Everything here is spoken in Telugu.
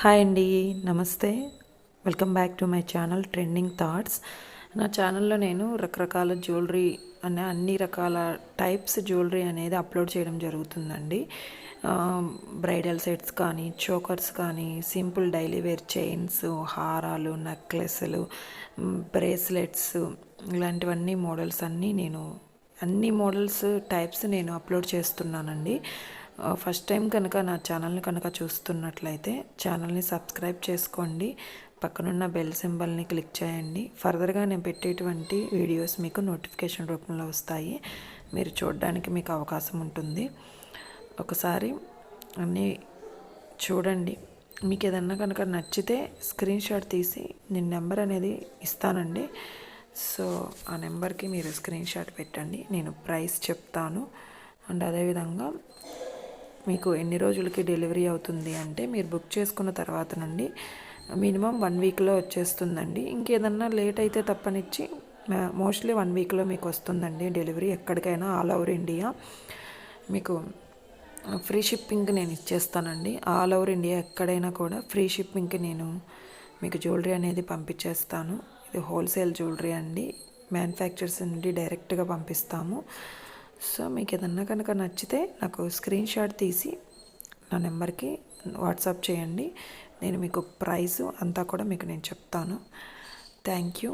హాయ్ అండి, నమస్తే. Welcome back to my channel trending thoughts. నా ఛానల్లో నేను రకరకాల జ్యువెలరీ అన్ని రకాల టైప్స్ జ్యువెలరీ అనేది అప్లోడ్ చేయడం జరుగుతుందండి. బ్రైడల్ సెట్స్ కానీ, చోకర్స్ కానీ, సింపుల్ డైలీ వేర్ చైన్స్, హారాలు, నెక్లెస్లు, బ్రేస్లెట్స్, ఇలాంటివన్నీ మోడల్స్ అన్ని మోడల్స్ టైప్స్ నేను అప్లోడ్ చేస్తున్నానండి. ఫస్ట్ టైం కనుక నా ఛానల్ని కనుక చూస్తున్నట్లయితే ఛానల్ని సబ్స్క్రైబ్ చేసుకోండి, పక్కనున్న బెల్ సింబల్ని క్లిక్ చేయండి. ఫర్దర్గా నేను పెట్టేటువంటి వీడియోస్ మీకు నోటిఫికేషన్ రూపంలో వస్తాయి, మీరు చూడడానికి మీకు అవకాశం ఉంటుంది. ఒకసారి అన్నీ చూడండి. మీకు ఏదన్నా కనుక నచ్చితే స్క్రీన్ షాట్ తీసి నేను నెంబర్ అనేది ఇస్తానండి. సో ఆ నెంబర్కి మీరు స్క్రీన్ షాట్ పెట్టండి, నేను ప్రైస్ చెప్తాను. అండ్ అదేవిధంగా మీకు ఎన్ని రోజులకి డెలివరీ అవుతుంది అంటే మీరు బుక్ చేసుకున్న తర్వాత నుండి మినిమం 1 వీక్లో వచ్చేస్తుందండి. ఇంకేదన్నా లేట్ అయితే తప్పనిచ్చి మోస్ట్లీ 1 వీక్లో మీకు వస్తుందండి డెలివరీ. ఎక్కడికైనా ఆల్ ఓవర్ ఇండియా మీకు ఫ్రీ షిప్పింగ్ నేను ఇచ్చేస్తానండి. ఆల్ ఓవర్ ఇండియా ఎక్కడైనా కూడా ఫ్రీ షిప్పింగ్కి నేను మీకు జ్యువెలరీ అనేది పంపించేస్తాను. ఇది హోల్సేల్ జ్యువెలరీ అండి, మ్యానుఫ్యాక్చర్స్ నుండి డైరెక్ట్గా పంపిస్తాము. సో మీకు ఏదన్నా కనుక నచ్చితే నాకు స్క్రీన్ షాట్ తీసి నా నెంబర్కి వాట్సాప్ చేయండి, నేను మీకు ప్రైస్ అంతా కూడా మీకు నేను చెప్తాను. Thank you.